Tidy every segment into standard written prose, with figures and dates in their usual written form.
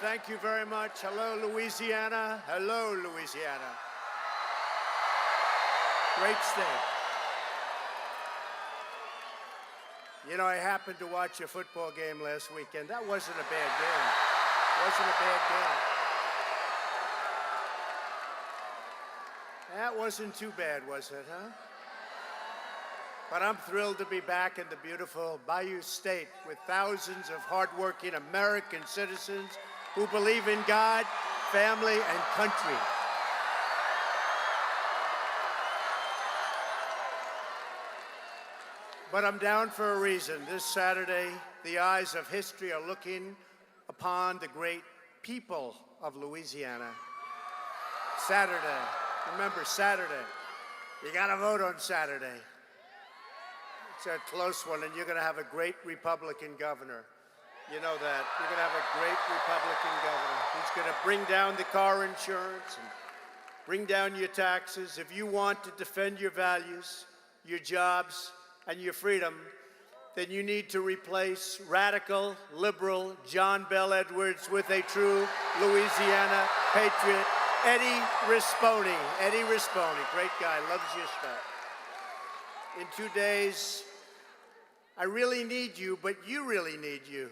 Thank you very much. Hello, Louisiana. Hello, Louisiana. Great state. You know, I happened to watch a football game last weekend. That wasn't a bad game. Wasn't a bad game. That wasn't too bad, was it, huh? But I'm thrilled to be back in the beautiful Bayou State with thousands of hardworking American citizens who believe in God, family, and country. But I'm down for a reason. This Saturday, the eyes of history are looking upon the great people of Louisiana. Saturday, remember Saturday. You gotta vote on Saturday. It's a close one, and you're gonna have a great Republican governor. You know that. You're gonna have a great Republican governor. He's gonna bring down the car insurance and bring down your taxes. If you want to defend your values, your jobs, and your freedom, then you need to replace radical, liberal John Bel Edwards with a true Louisiana patriot, Eddie Rispone. Eddie Rispone, great guy, loves your stuff. In 2 days, I really need you, but you really need you,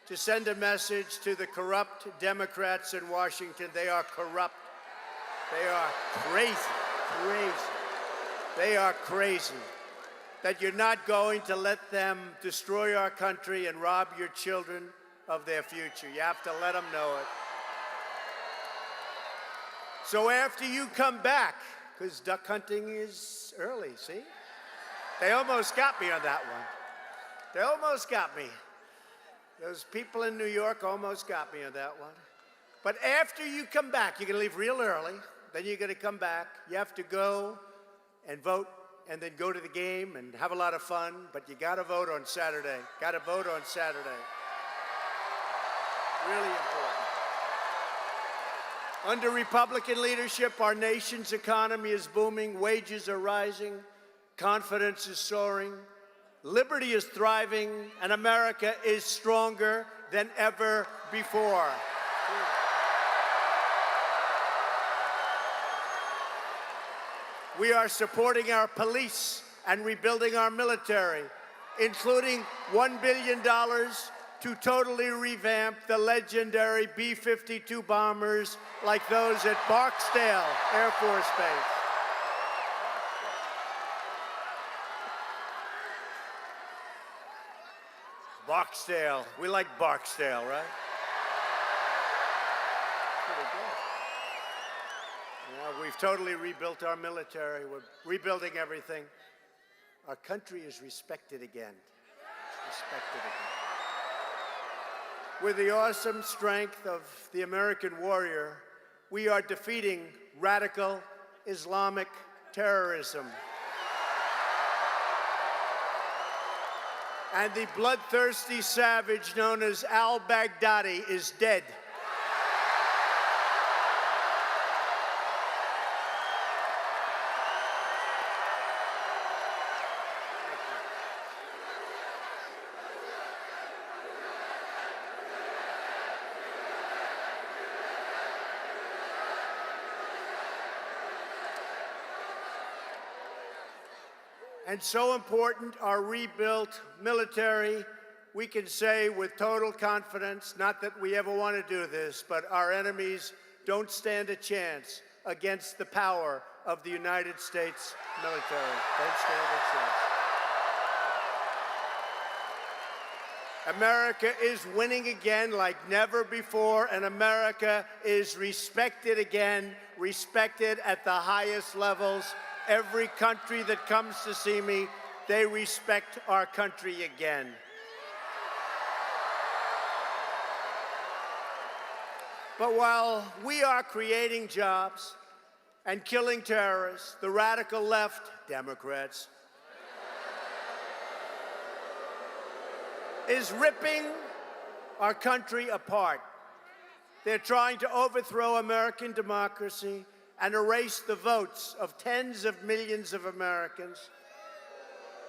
to send a message to the corrupt Democrats in Washington. They are corrupt. They are crazy, crazy. They are crazy. That you're not going to let them destroy our country and rob your children of their future. You have to let them know it. So after you come back, because duck hunting is early, see? They almost got me on that one. They almost got me. Those people in New York almost got me on that one. But after you come back, you're going to leave real early. Then you're going to come back. You have to go and vote and then go to the game and have a lot of fun. But you got to vote on Saturday. Got to vote on Saturday. Really important. Under Republican leadership, our nation's economy is booming. Wages are rising. Confidence is soaring. Liberty is thriving, and America is stronger than ever before. We are supporting our police and rebuilding our military, including $1 billion to totally revamp the legendary B-52 bombers like those at Barksdale Air Force Base. Barksdale. We like Barksdale, right? Pretty good. Yeah, we've totally rebuilt our military. We're rebuilding everything. Our country is respected again. It's respected again. With the awesome strength of the American warrior, we are defeating radical Islamic terrorism. And the bloodthirsty savage known as al-Baghdadi is dead. And so important, our rebuilt military, we can say with total confidence, not that we ever want to do this, but our enemies don't stand a chance against the power of the United States military. Don't stand a chance. America is winning again like never before, and America is respected again, respected at the highest levels. Every country that comes to see me, they respect our country again. But while we are creating jobs and killing terrorists, the radical left, Democrats, is ripping our country apart. They're trying to overthrow American democracy and erase the votes of tens of millions of Americans.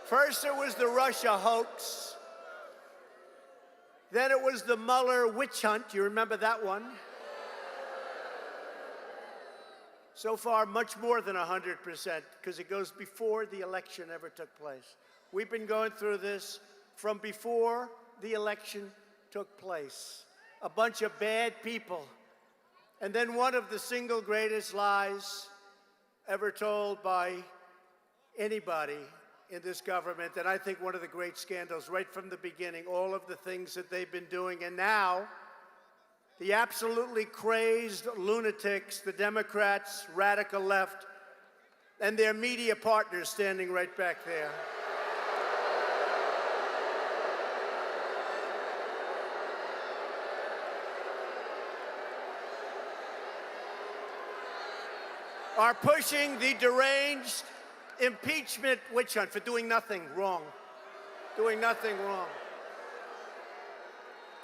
First, it was the Russia hoax. Then it was the Mueller witch hunt. You remember that one? So far, much more than 100%, because it goes before the election ever took place. We've been going through this from before the election took place. A bunch of bad people. And then one of the single greatest lies ever told by anybody in this government, and I think one of the great scandals right from the beginning, all of the things that they've been doing. And now, the absolutely crazed lunatics, the Democrats, radical left, and their media partners standing right back there. Are pushing the deranged impeachment witch hunt for doing nothing wrong. Doing nothing wrong.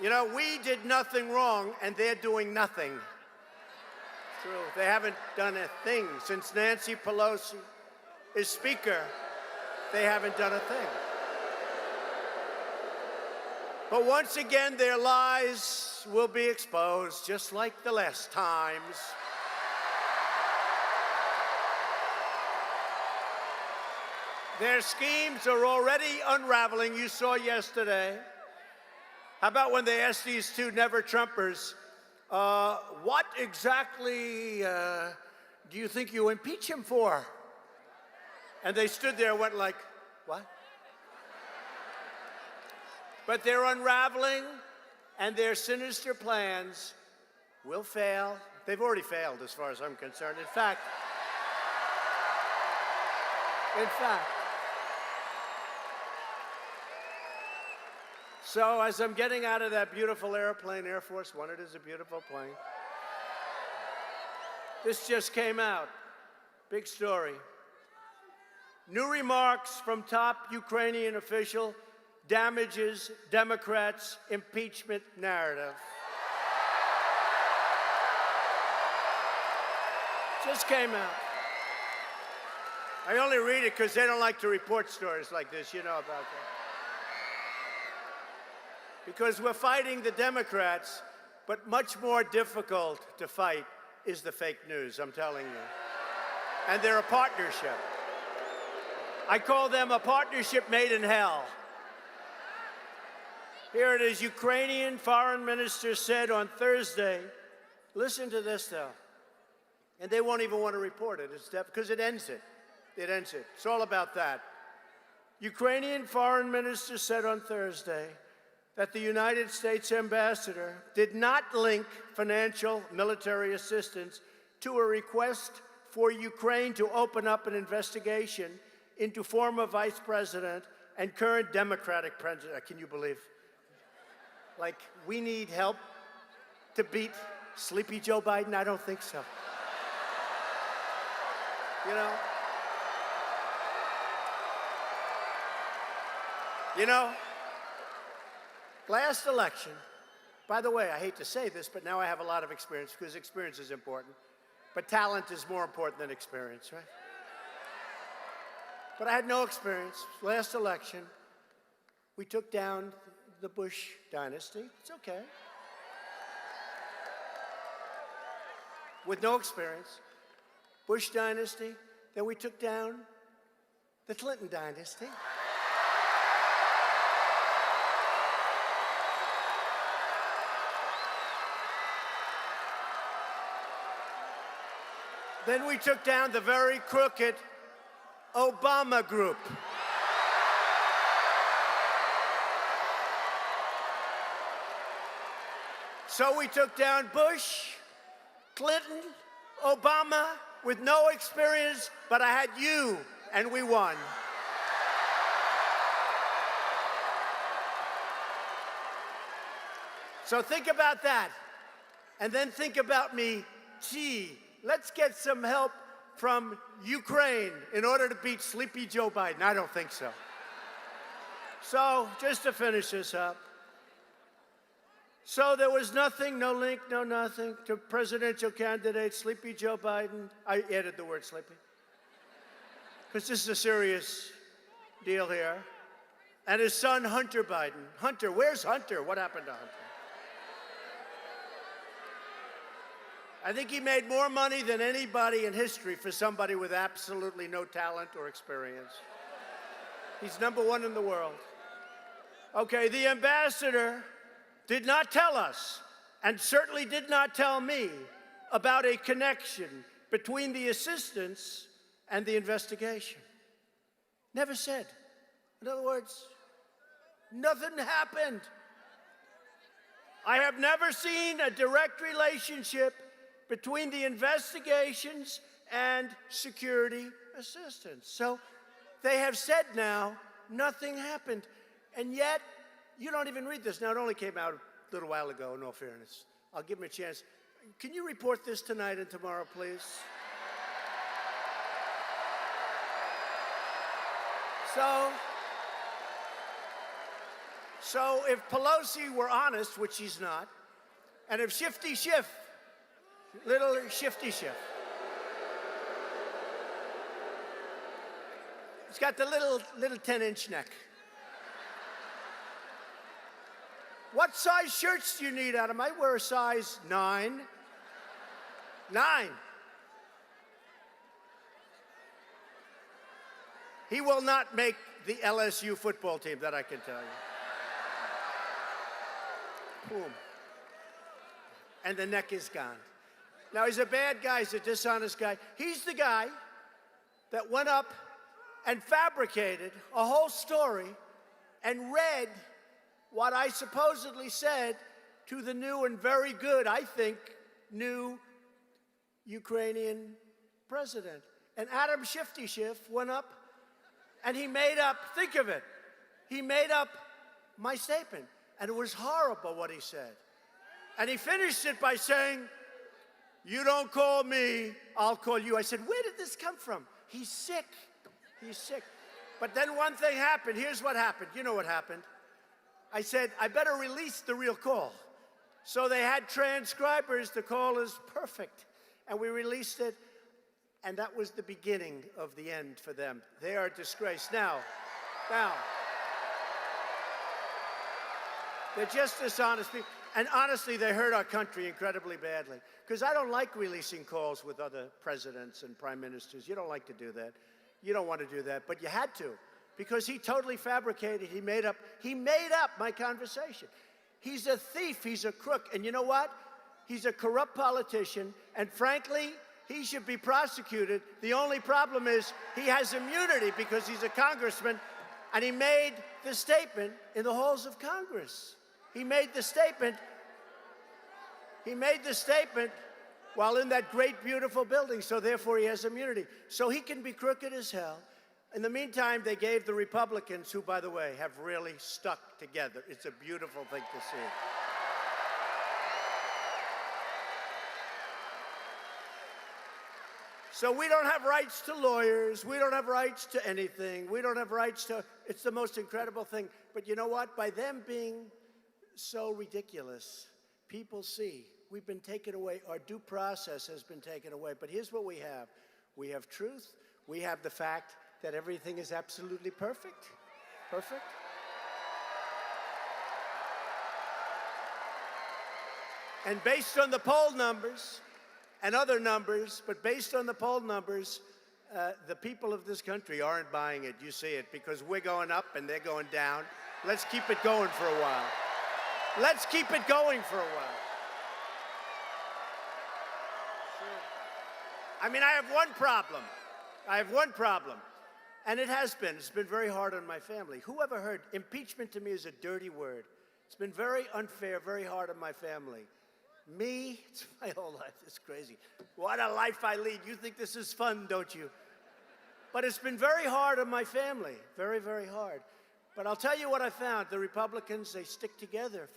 You know, we did nothing wrong, and they're doing nothing. True. They haven't done a thing. Since Nancy Pelosi is Speaker, they haven't done a thing. But once again, their lies will be exposed, just like the last times. Their schemes are already unraveling. You saw yesterday. How about when they asked these two never-Trumpers, what exactly do you think you impeach him for? And they stood there and went like, what? But they're unraveling, and their sinister plans will fail. They've already failed as far as I'm concerned. In fact, so as I'm getting out of that beautiful airplane, Air Force One, it is a beautiful plane. This just came out. Big story. New remarks from top Ukrainian official damages Democrats' impeachment narrative. Just came out. I only read it because they don't like to report stories like this. You know about that. Because we're fighting the Democrats, but much more difficult to fight is the fake news, I'm telling you. And they're a partnership. I call them a partnership made in hell. Here it is. Ukrainian foreign minister said on Thursday, listen to this though, and they won't even want to report it, because it ends it. It ends it. It's all about that. Ukrainian foreign minister said on Thursday that the United States ambassador did not link financial military assistance to a request for Ukraine to open up an investigation into former vice president and current Democratic president. Can you believe? Like, we need help to beat Sleepy Joe Biden? I don't think so. You know, last election, by the way, I hate to say this, but now I have a lot of experience because experience is important. But talent is more important than experience, right? But I had no experience. Last election, we took down the Bush dynasty. It's okay. With no experience. Bush dynasty. Then we took down the Clinton dynasty. Then we took down the very crooked Obama group. So we took down Bush, Clinton, Obama, with no experience, but I had you, and we won. So think about that, and then think about me. Gee, let's get some help from Ukraine in order to beat Sleepy Joe Biden. I don't think so. So, just to finish this up. So there was nothing, no link, no nothing to presidential candidate Sleepy Joe Biden. I added the word sleepy. Because this is a serious deal here. and his son, Hunter Biden. Hunter, where's Hunter? What happened to Hunter? I think he made more money than anybody in history for somebody with absolutely no talent or experience. He's #1 in the world. Okay, the ambassador did not tell us, and certainly did not tell me, about a connection between the assistance and the investigation. Never said. In other words, nothing happened. I have never seen a direct relationship between the investigations and security assistance. So they have said now nothing happened. And yet, you don't even read this. Now, it only came out a little while ago, in all fairness. I'll give him a chance. Can you report this tonight and tomorrow, please? So if Pelosi were honest, which she's not, and if Shifty Schiff, little Shifty Schiff, he's got the little 10-inch neck. What size shirts do you need, Adam? I wear a size 9. 9. He will not make the LSU football team, that I can tell you. Boom. And the neck is gone. Now, he's a bad guy. He's a dishonest guy. He's the guy that went up and fabricated a whole story and read what I supposedly said to the new and very good, I think, new Ukrainian president. And Adam Shifty Schiff went up and he made up, think of it, he made up my statement. And it was horrible what he said. And he finished it by saying, "You don't call me, I'll call you." I said, where did this come from? He's sick. He's sick. But then one thing happened. Here's what happened. You know what happened. I said, I better release the real call. So they had transcribers. The call is perfect. And we released it. And that was the beginning of the end for them. They are a disgrace. Now, they're just dishonest people. And honestly, they hurt our country incredibly badly. Because I don't like releasing calls with other presidents and prime ministers. You don't like to do that. You don't want to do that. But you had to. Because he totally fabricated, he made up my conversation. He's a thief, he's a crook, and you know what? He's a corrupt politician, and frankly, he should be prosecuted. The only problem is he has immunity because he's a congressman, and he made the statement in the halls of Congress. He made the statement while in that great, beautiful building, so therefore he has immunity. So he can be crooked as hell. In the meantime, they gave the Republicans, who, by the way, have really stuck together. It's a beautiful thing to see. So we don't have rights to lawyers. We don't have rights to anything. We don't have rights to, it's the most incredible thing. But you know what? By them being so ridiculous, people see we've been taken away. Our due process has been taken away. But here's what we have. We have truth. We have the fact that everything is absolutely perfect. Perfect. And based on the poll numbers and other numbers, but based on the poll numbers, the people of this country aren't buying it. You see it, because we're going up and they're going down. Let's keep it going for a while. Let's keep it going for a while. Sure. I mean, I have one problem. And it's been very hard on my family. Who ever heard, impeachment to me is a dirty word. It's been very unfair, very hard on my family. Me, it's my whole life, it's crazy. What a life I lead. You think this is fun, don't you? But it's been very hard on my family, very, very hard. But I'll tell you what I found. The Republicans, they stick together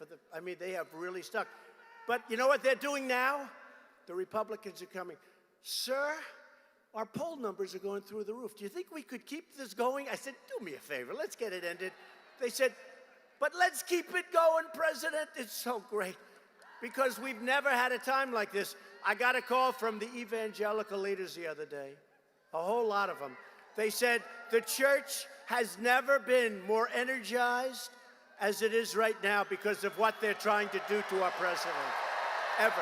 they have really stuck. But you know what they're doing now? The Republicans are coming. Sir, our poll numbers are going through the roof. Do you think we could keep this going? I said, do me a favor, let's get it ended. They said, but let's keep it going, President. It's so great. Because we've never had a time like this. I got a call from the evangelical leaders the other day, a whole lot of them. They said the church has never been more energized as it is right now because of what they're trying to do to our president, ever.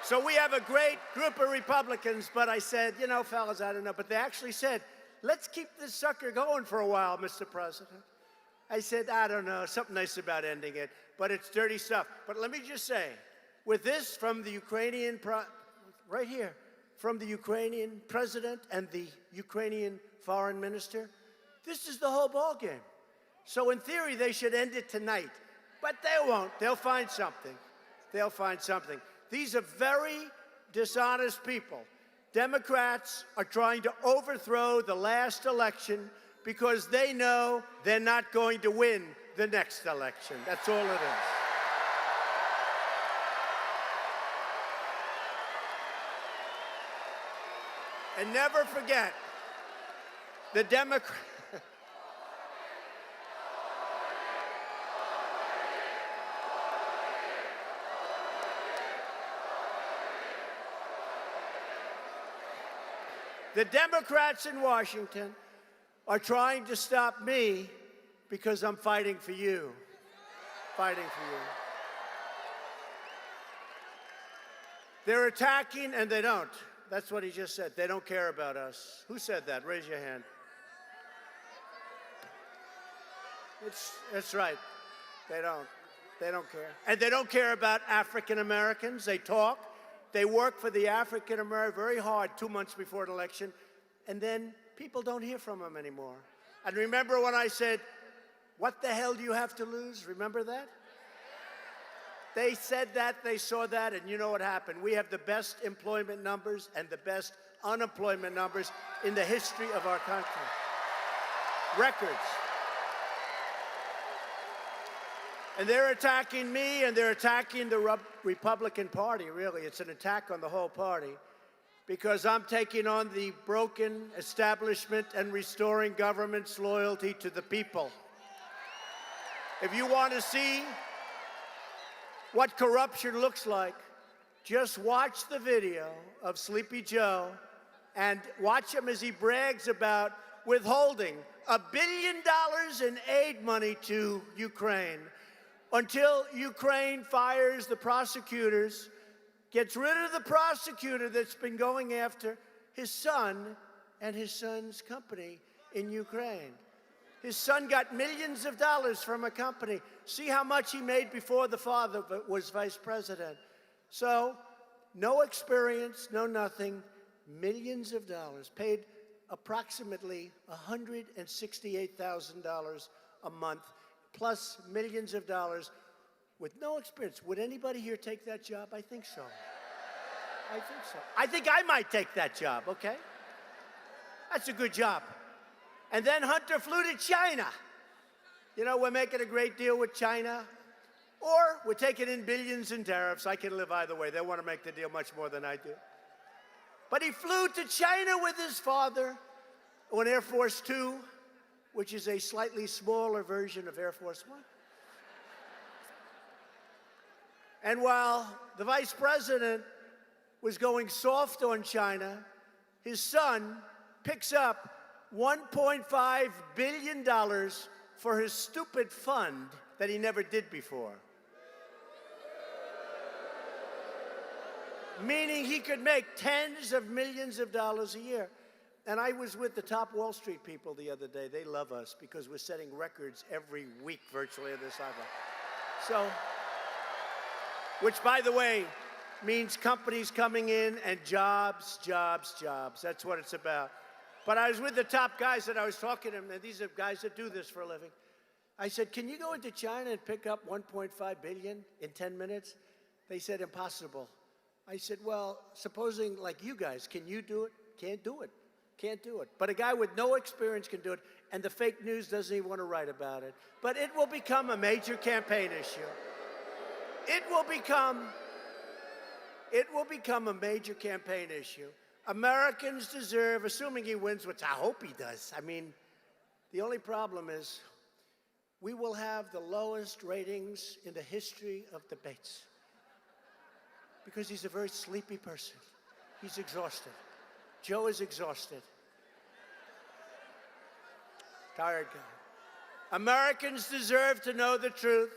So we have a great group of Republicans, but I said, you know, fellas, I don't know. But they actually said, let's keep this sucker going for a while, Mr. President. I said, I don't know, something nice about ending it, but it's dirty stuff. But let me just say, with this from the Ukrainian, right here, from the Ukrainian president and the Ukrainian foreign minister, this is the whole ballgame. So in theory, they should end it tonight, but they won't. They'll find something. They'll find something. These are very dishonest people. Democrats are trying to overthrow the last election because they know they're not going to win the next election. That's all it is. And never forget, the Democrats. The Democrats in Washington are trying to stop me because I'm fighting for you. Fighting for you. They're attacking and they don't. That's what he just said. They don't care about us. Who said that? Raise your hand. That's right. They don't. They don't care. And they don't care about African Americans. They talk. They work for the African American very hard 2 months before an election, and then people don't hear from them anymore. And remember when I said, what the hell do you have to lose? Remember that? They said that, they saw that, and you know what happened. We have the best employment numbers and the best unemployment numbers in the history of our country. Records. And they're attacking me, and they're attacking the Republican Party, really. It's an attack on the whole party, because I'm taking on the broken establishment and restoring government's loyalty to the people. If you want to see what corruption looks like, just watch the video of Sleepy Joe and watch him as he brags about withholding $1 billion in aid money to Ukraine until Ukraine fires the prosecutors, gets rid of the prosecutor that's been going after his son and his son's company in Ukraine. His son got millions of dollars from a company. See how much he made before the father was vice president. So, no experience, no nothing, millions of dollars, paid approximately $168,000 a month, plus millions of dollars with no experience. Would anybody here take that job? I think so. I think so. I think I might take that job, okay? That's a good job. And then Hunter flew to China. You know, we're making a great deal with China, or we're taking in billions in tariffs. I can live either way. They want to make the deal much more than I do. But he flew to China with his father on Air Force Two, which is a slightly smaller version of Air Force One. And while the vice president was going soft on China, his son picks up $1.5 billion for his stupid fund that he never did before. Meaning he could make tens of millions of dollars a year. And I was with the top Wall Street people the other day. They love us because we're setting records every week virtually on this island. So, which, by the way, means companies coming in and jobs, jobs, jobs. That's what it's about. But I was with the top guys that I was talking to them, and these are guys that do this for a living. I said, can you go into China and pick up $1.5 billion in 10 minutes? They said, impossible. I said, well, supposing like you guys, can you do it? Can't do it. Can't do it. But a guy with no experience can do it, and the fake news doesn't even want to write about it. But it will become a major campaign issue. It will become a major campaign issue. Americans deserve, assuming he wins, which I hope he does. I mean, the only problem is we will have the lowest ratings in the history of debates because he's a very sleepy person. He's exhausted. Joe is exhausted. Tired guy. Americans deserve to know the truth,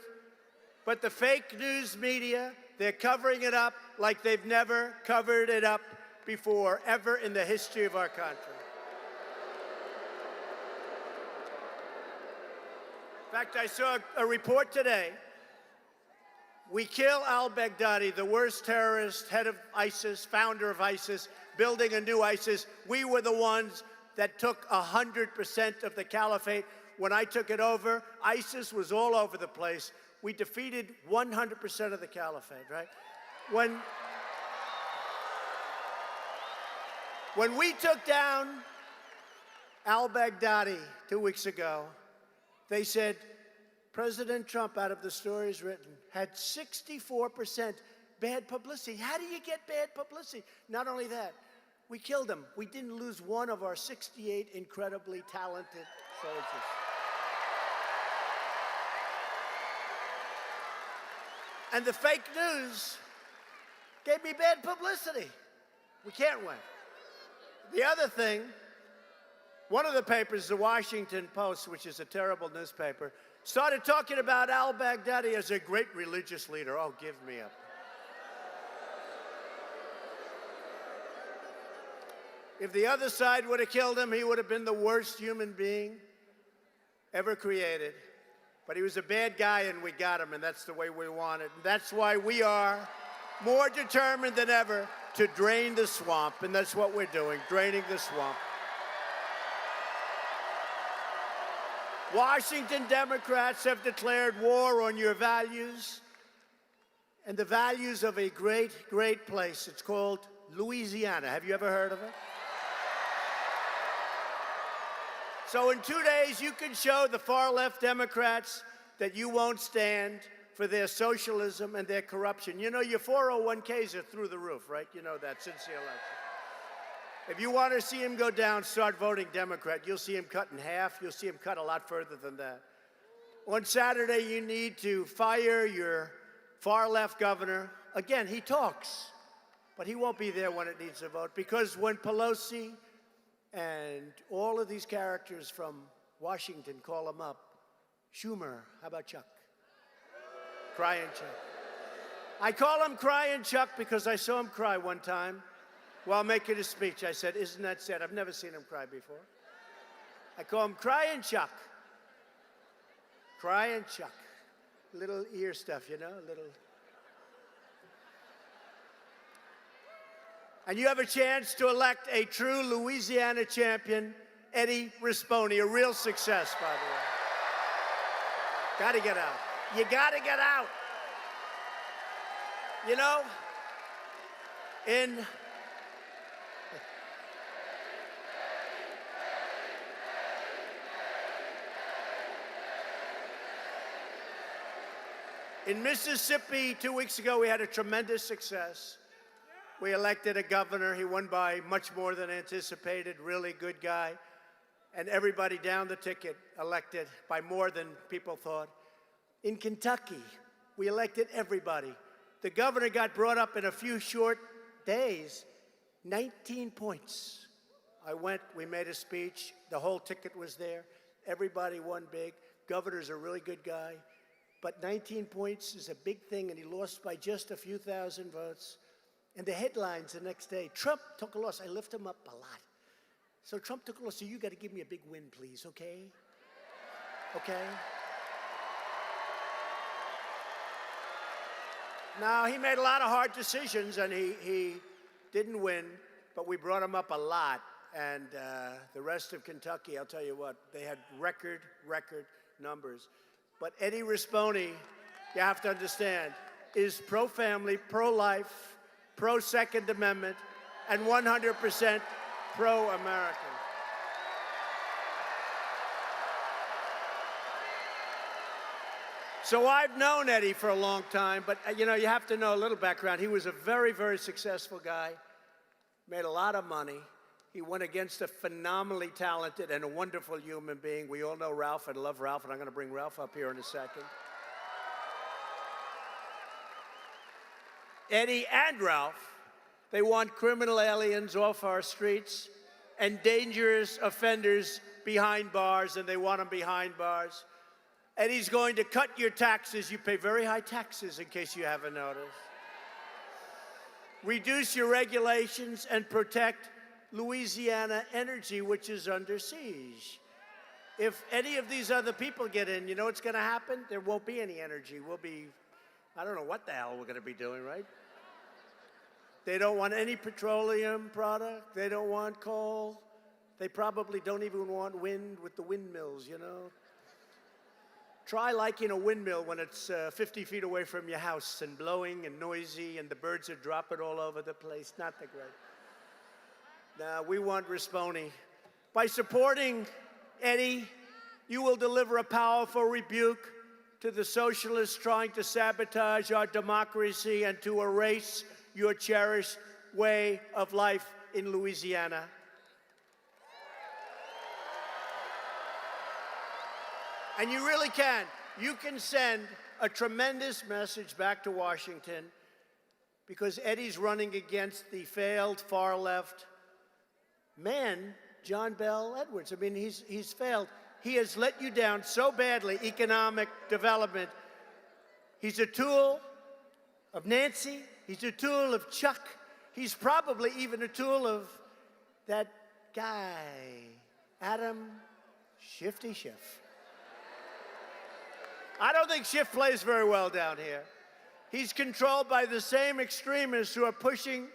but the fake news media, they're covering it up like they've never covered it up before, ever in the history of our country. In fact, I saw a report today. We kill al-Baghdadi, the worst terrorist, head of ISIS, founder of ISIS, building a new ISIS. We were the ones that took 100% of the caliphate. When I took it over, ISIS was all over the place. We defeated 100% of the caliphate, right? When we took down al-Baghdadi 2 weeks ago, they said, President Trump, out of the stories written, had 64% bad publicity. How do you get bad publicity? Not only that, we killed him. We didn't lose one of our 68 incredibly talented soldiers. And the fake news gave me bad publicity. We can't win. The other thing, one of the papers, the Washington Post, which is a terrible newspaper, started talking about al-Baghdadi as a great religious leader. Oh, give me up. If the other side would have killed him, he would have been the worst human being ever created. But he was a bad guy, and we got him, and that's the way we want it. And that's why we are more determined than ever to drain the swamp, and that's what we're doing, draining the swamp. Washington Democrats have declared war on your values and the values of a great, great place. It's called Louisiana. Have you ever heard of it? So in 2 days, you can show the far-left Democrats that you won't stand for their socialism and their corruption. You know, your 401ks are through the roof, right? You know that since the election. If you want to see him go down, start voting Democrat. You'll see him cut in half. You'll see him cut a lot further than that. On Saturday, you need to fire your far-left governor. Again, he talks, but he won't be there when it needs a vote, because when Pelosi and all of these characters from Washington call him up, Schumer, how about Chuck? Crying Chuck. I call him Crying Chuck because I saw him cry one time while making a speech. I said, isn't that sad? I've never seen him cry before. I call him Crying Chuck. Crying Chuck. Little ear stuff, you know, little. And you have a chance to elect a true Louisiana champion, Eddie Rispone, a real success, by the way. Gotta get out. You gotta get out. You know, in Mississippi 2 weeks ago, we had a tremendous success. We elected a governor. He won by much more than anticipated, really good guy. And everybody down the ticket elected by more than people thought. In Kentucky, we elected everybody. The governor got brought up in a few short days, 19 points. I went, we made a speech, the whole ticket was there. Everybody won big. Governor's a really good guy. But 19 points is a big thing, and he lost by just a few thousand votes. And the headlines the next day, Trump took a loss. I lift him up a lot. So Trump took a loss, so you got to give me a big win, please, okay? Okay? Now, he made a lot of hard decisions, and he didn't win, but we brought him up a lot. And the rest of Kentucky, I'll tell you what, they had record numbers. But Eddie Rispone, you have to understand, is pro-family, pro-life, pro-Second Amendment, and 100% pro-American. So I've known Eddie for a long time, but you know, you have to know a little background. He was a very, very successful guy, made a lot of money. He went against a phenomenally talented and a wonderful human being. We all know Ralph and love Ralph, and I'm going to bring Ralph up here in a second. Eddie and Ralph They want criminal aliens off our streets and dangerous offenders behind bars, and they want them behind bars. And he's going to cut your taxes. You pay very high taxes, in case you haven't noticed. Reduce your regulations and protect Louisiana energy, which is under siege. If any of these other people get in, you know what's going to happen? There won't be any energy. We'll be, I don't know what the hell we're going to be doing, right? They don't want any petroleum product. They don't want coal. They probably don't even want wind with the windmills, you know? Try liking a windmill when it's 50 feet away from your house and blowing and noisy and the birds are dropping all over the place. Not that great. Now, we want Risponi. By supporting Eddie, you will deliver a powerful rebuke to the socialists trying to sabotage our democracy and to erase your cherished way of life in Louisiana. And you really can. You can send a tremendous message back to Washington because Eddie's running against the failed far-left man, John Bel Edwards. I mean, he's failed. He has let you down so badly, economic development. He's a tool of Nancy. He's a tool of Chuck. He's probably even a tool of that guy, Adam Shifty Schiff. I don't think Schiff plays very well down here. He's controlled by the same extremists who are pushing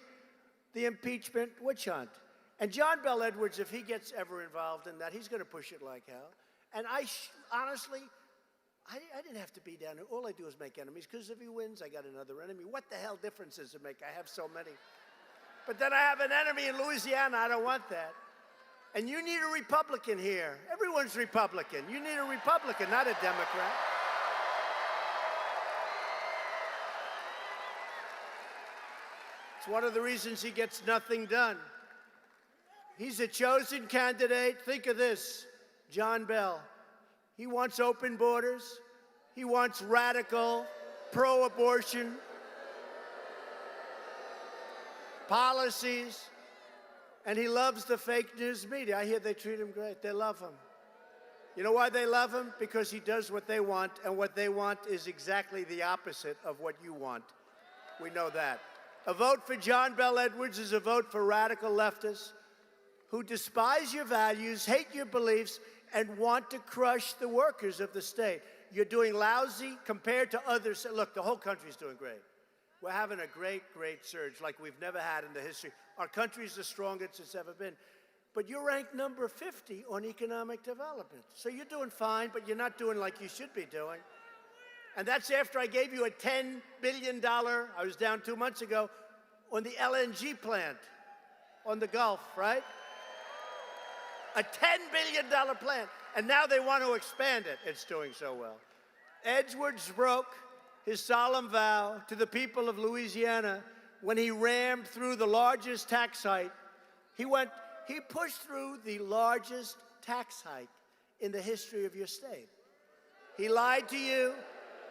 the impeachment witch hunt. And John Bel Edwards, if he gets ever involved in that, he's going to push it like hell. And honestly, I didn't have to be down here. All I do is make enemies, because if he wins, I got another enemy. What the hell difference does it make? I have so many. But then I have an enemy in Louisiana. I don't want that. And you need a Republican here. Everyone's Republican. You need a Republican, not a Democrat. It's one of the reasons he gets nothing done. He's a chosen candidate. Think of this, John Bel. He wants open borders. He wants radical, pro-abortion policies. And he loves the fake news media. I hear they treat him great. They love him. You know why they love him? Because he does what they want, and what they want is exactly the opposite of what you want. We know that. A vote for John Bel Edwards is a vote for radical leftists who despise your values, hate your beliefs, and want to crush the workers of the state. You're doing lousy compared to others. Look, the whole country's doing great. We're having a great, great surge like we've never had in the history. Our country's the strongest it's ever been. But you're ranked number 50 on economic development. So you're doing fine, but you're not doing like you should be doing. And that's after I gave you a $10 billion, I was down 2 months ago, on the LNG plant on the Gulf, right? A $10 billion plant. And now they want to expand it. It's doing so well. Edwards broke his solemn vow to the people of Louisiana when he rammed through the largest tax hike. He pushed through the largest tax hike in the history of your state. He lied to you.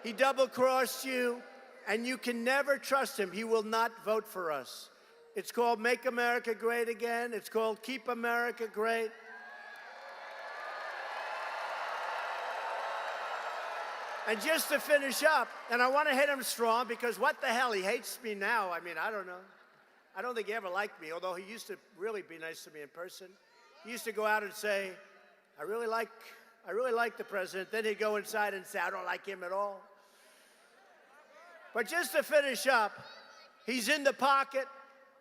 He double-crossed you, and you can never trust him. He will not vote for us. It's called Make America Great Again. It's called Keep America Great. And just to finish up, and I want to hit him strong, because what the hell, he hates me now. I mean, I don't know. I don't think he ever liked me, although he used to really be nice to me in person. He used to go out and say, I really like the president. Then he'd go inside and say, I don't like him at all. But just to finish up, he's in the pocket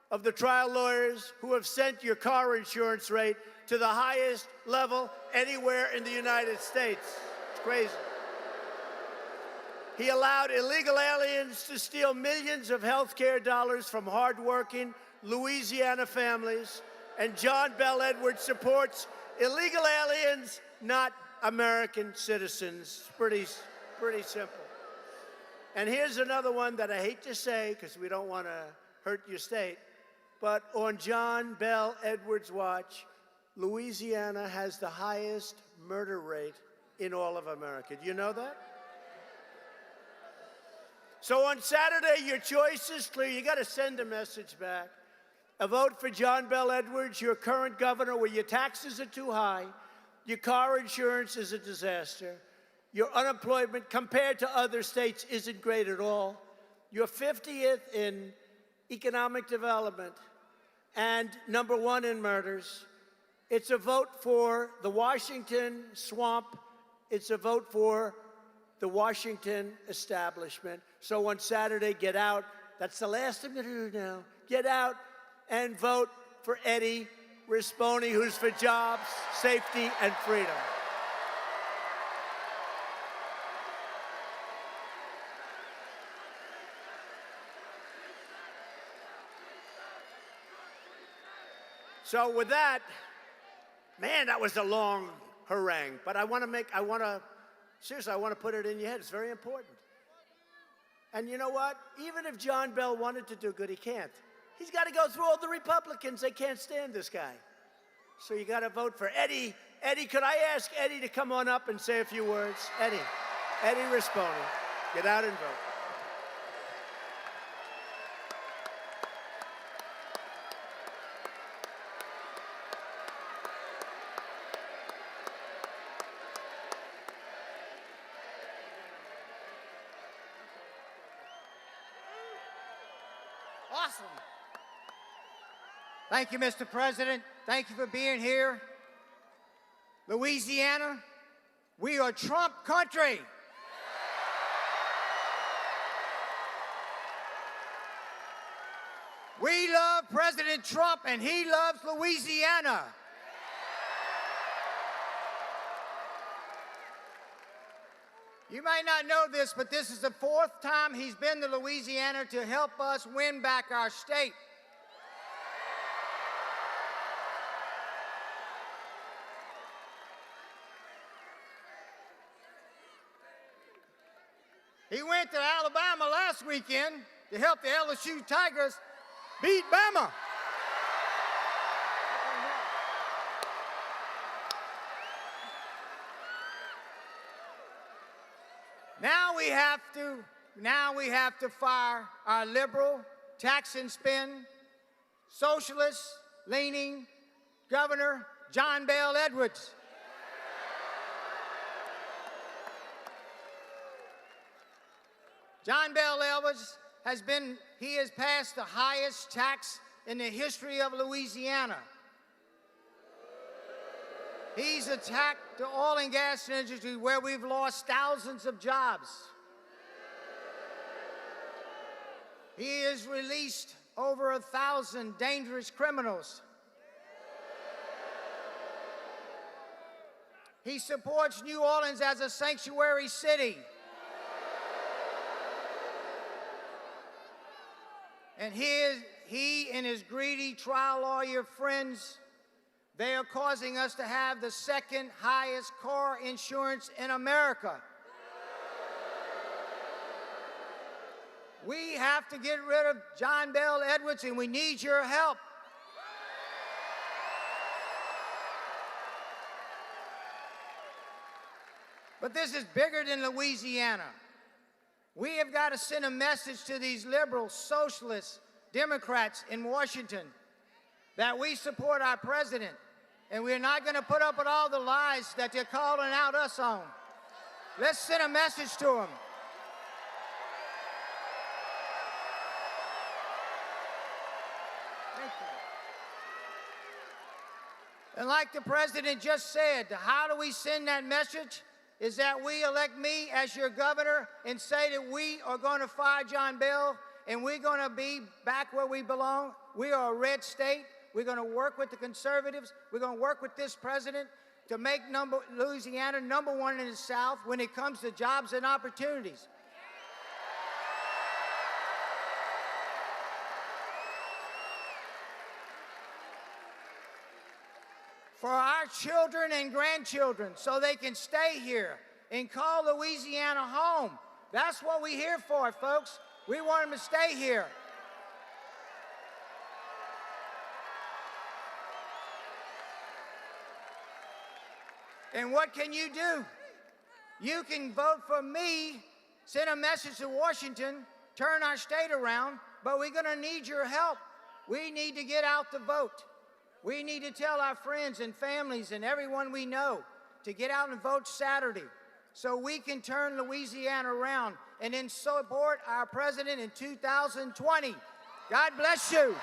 of the trial lawyers who have sent your car insurance rate to the highest level anywhere in the United States. It's crazy. He allowed illegal aliens to steal millions of health care dollars from hardworking Louisiana families. And John Bel Edwards supports illegal aliens, not American citizens. Pretty simple. And here's another one that I hate to say because we don't want to hurt your state, but on John Bel Edwards' watch, Louisiana has the highest murder rate in all of America. Do you know that? So on Saturday, your choice is clear. You got to send a message back. A vote for John Bel Edwards, your current governor, where your taxes are too high, your car insurance is a disaster, your unemployment compared to other states isn't great at all, you're 50th in economic development, and #1 in murders. It's a vote for the Washington swamp. It's a vote for the Washington establishment. So on Saturday, get out. That's the last I'm going to do now. Get out and vote for Eddie Rispone, who's for jobs, safety, and freedom. So with that, man, that was a long harangue, but seriously, I want to put it in your head. It's very important. And you know what? Even if John Bel wanted to do good, he can't. He's got to go through all the Republicans. They can't stand this guy. So you got to vote for Eddie. Eddie, could I ask Eddie to come on up and say a few words? Eddie Rispone, get out and vote. Awesome. Thank you, Mr. President. Thank you for being here. Louisiana, we are Trump country. We love President Trump, and he loves Louisiana. You might not know this, but this is the 4th time he's been to Louisiana to help us win back our state. He went to Alabama last weekend to help the LSU Tigers beat Bama. Now we have to fire our liberal, tax and spend, socialist-leaning Governor John Bel Edwards. John Bel Edwards has passed the highest tax in the history of Louisiana. He's attacked the oil and gas industry where we've lost thousands of jobs. He has released over 1,000 dangerous criminals. He supports New Orleans as a sanctuary city. And he and his greedy trial lawyer friends, they are causing us to have the 2nd highest car insurance in America. We have to get rid of John Bel Edwards, and we need your help. But this is bigger than Louisiana. We have got to send a message to these liberals, socialists, Democrats in Washington that we support our president, and we're not going to put up with all the lies that they're calling out us on. Let's send a message to them. Thank you. And like the president just said, how do we send that message? Is that we elect me as your governor and say that we are going to fire John Bel and we're going to be back where we belong. We are a red state. We're going to work with the conservatives. We're going to work with this president to make Louisiana #1 in the South when it comes to jobs and opportunities. For our children and grandchildren, so they can stay here and call Louisiana home. That's what we're here for, folks. We want them to stay here. And what can you do? You can vote for me, send a message to Washington, turn our state around, but we're going to need your help. We need to get out the vote. We need to tell our friends and families and everyone we know to get out and vote Saturday so we can turn Louisiana around and then support our president in 2020. God bless you.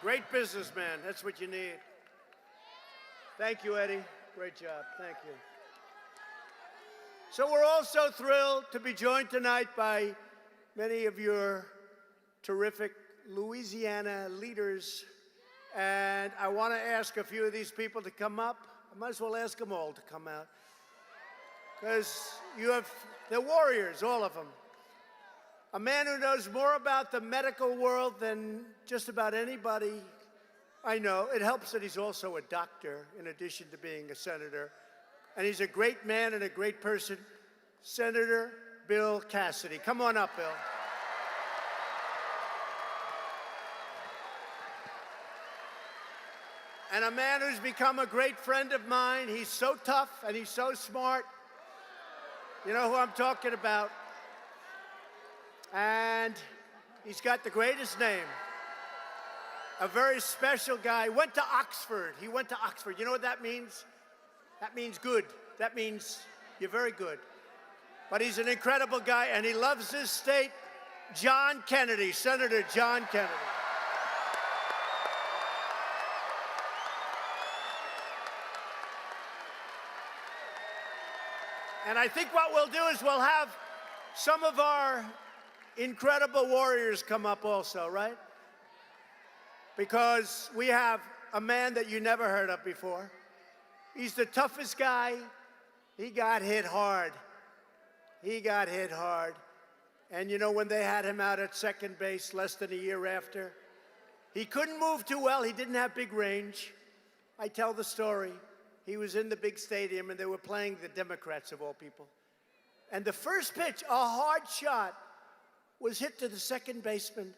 Great businessman. That's what you need. Thank you, Eddie. Great job. Thank you. So we're also thrilled to be joined tonight by many of your terrific Louisiana leaders. And I want to ask a few of these people to come up. I might as well ask them all to come out. Because they're warriors, all of them. A man who knows more about the medical world than just about anybody I know. It helps that he's also a doctor in addition to being a senator. And he's a great man and a great person. Senator Bill Cassidy. Come on up, Bill. And a man who's become a great friend of mine. He's so tough and he's so smart. You know who I'm talking about. And he's got the greatest name. A very special guy. Went to Oxford. He went to Oxford. You know what that means? That means good. That means you're very good. But he's an incredible guy, and he loves his state. John Kennedy, Senator John Kennedy. And I think what we'll do is we'll have some of our incredible warriors come up also, right? Because we have a man that you never heard of before. He's the toughest guy. He got hit hard. He got hit hard. And you know, when they had him out at second base less than a year after, he couldn't move too well. He didn't have big range. I tell the story. He was in the big stadium, and they were playing the Democrats, of all people. And the first pitch, a hard shot, was hit to the second baseman,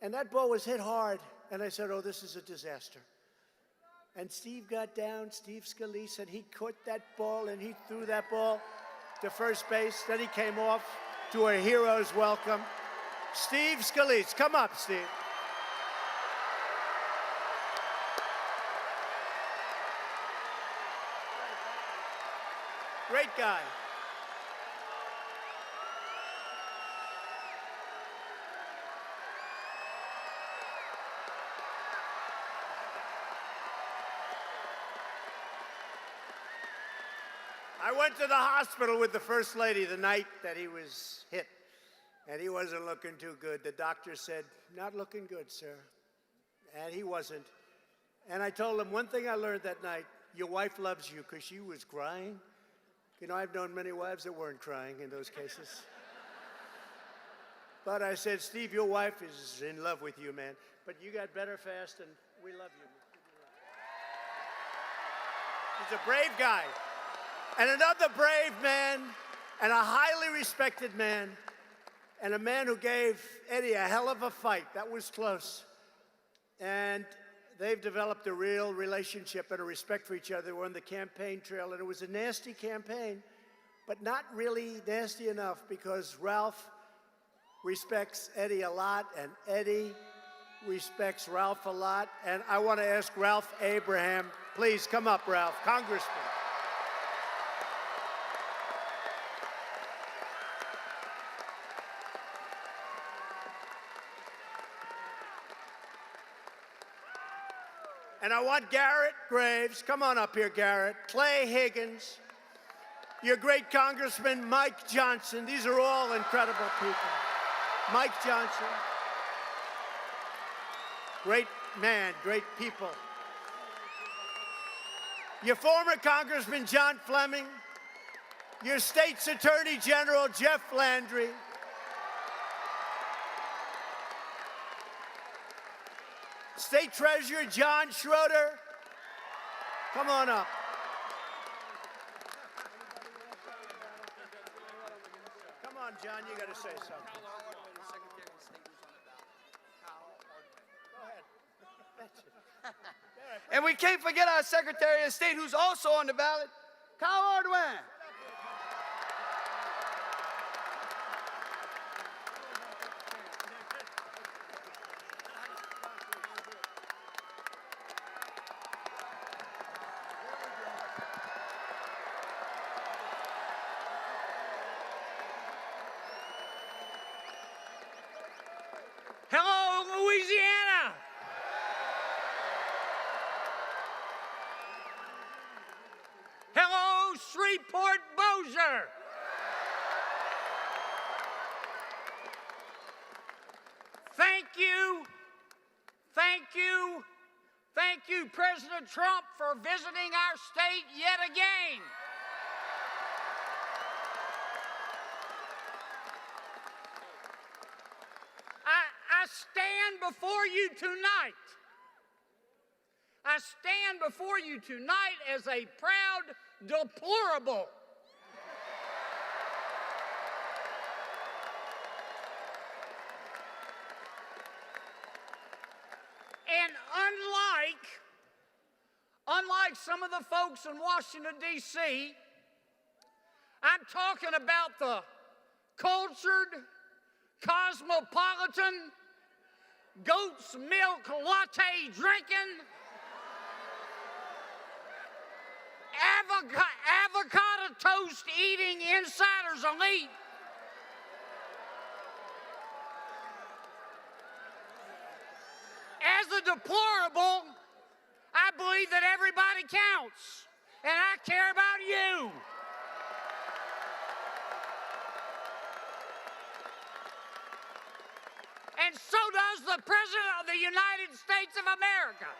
and that ball was hit hard. And I said, oh, this is a disaster. And Steve got down, Steve Scalise, and he caught that ball, and he threw that ball to first base. Then he came off to a hero's welcome. Steve Scalise, come up, Steve. Great guy. I went to the hospital with the First Lady the night that he was hit, and he wasn't looking too good. The doctor said, not looking good, sir. And he wasn't. And I told him, one thing I learned that night, your wife loves you, because she was crying. You know, I've known many wives that weren't crying in those cases. But I said, Steve, your wife is in love with you, man. But you got better fast, and we love you. He's a brave guy. And another brave man, and a highly respected man, and a man who gave Eddie a hell of a fight. That was close. And they've developed a real relationship and a respect for each other. We're on the campaign trail, and it was a nasty campaign, but not really nasty enough, because Ralph respects Eddie a lot, and Eddie respects Ralph a lot. And I want to ask Ralph Abraham, please come up, Ralph, Congressman. And I want Garrett Graves, come on up here, Garrett, Clay Higgins, your great Congressman Mike Johnson. These are all incredible people. Mike Johnson, great man, great people. Your former Congressman John Fleming, your state's Attorney General Jeff Landry, State Treasurer John Schroeder, come on up. Come on, John, you got to say something. And we can't forget our Secretary of State, who's also on the ballot, Kyle Ardoin. Hello, Louisiana. Hello, Shreveport, Bossier. Thank you, thank you, thank you, President Trump, for visiting our state yet again. I stand before you tonight. I stand before you tonight as a proud deplorable. And unlike some of the folks in Washington, D.C., I'm talking about the cultured, cosmopolitan, goat's milk latte drinking, avocado toast eating insiders elite. As a deplorable, I believe that everybody counts, and I care about you. And so does the President of the United States of America.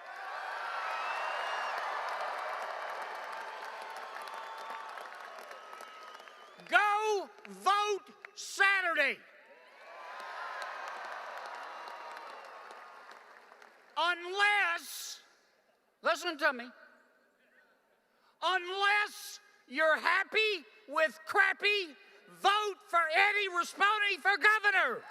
Go vote Saturday. Unless, listen to me, unless you're happy with crappy, vote for Eddie Rispone for governor.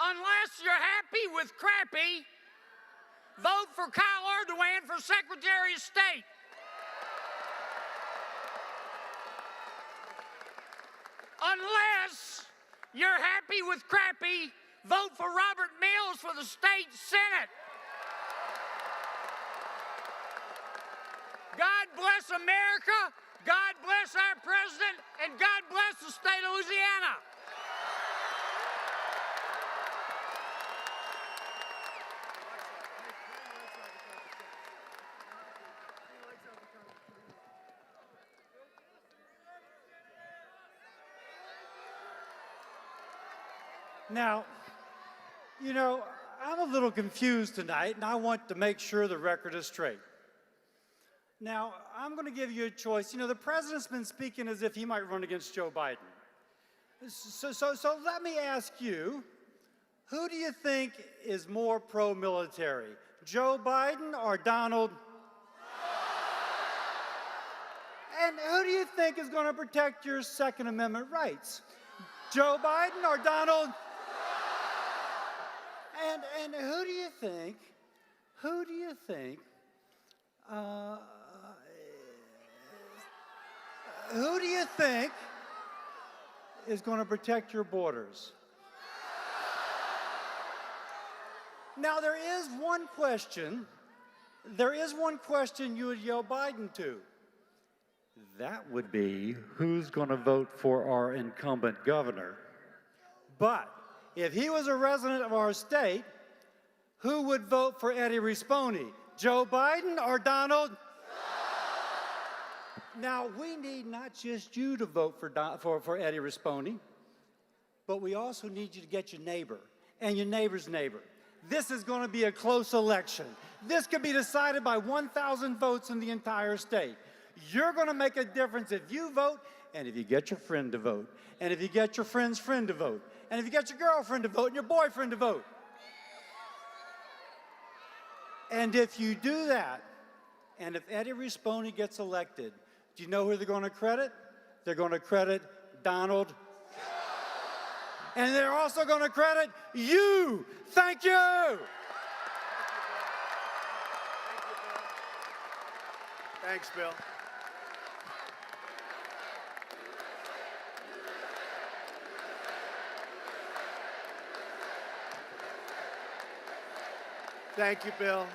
Unless you're happy with crappy, vote for Kyle Ardoin for Secretary of State. Unless you're happy with crappy, vote for Robert Mills for the state Senate. God bless America, God bless our president, and God bless the state of Louisiana. Now, you know, I'm a little confused tonight, and I want to make sure the record is straight. Now, I'm going to give you a choice. You know, the president's been speaking as if he might run against Joe Biden. So let me ask you, who do you think is more pro-military, Joe Biden or Donald? And who do you think is going to protect your Second Amendment rights, Joe Biden or Donald? And who do you think is going to protect your borders? Now, there is one question you would yell Biden to. That would be, who's going to vote for our incumbent governor? But if he was a resident of our state, who would vote for Eddie Rispone, Joe Biden or Donald? Now, we need not just you to vote for Eddie Rispone, but we also need you to get your neighbor and your neighbor's neighbor. This is going to be a close election. This could be decided by 1,000 votes in the entire state. You're going to make a difference if you vote and if you get your friend to vote, and if you get your friend's friend to vote, and if you get your girlfriend to vote and your boyfriend to vote. And if you do that, and if Eddie Rispone gets elected, do you know who they're going to credit? They're going to credit Donald. And they're also going to credit you. Thank you. Thanks, Bill. Thank you, Bill.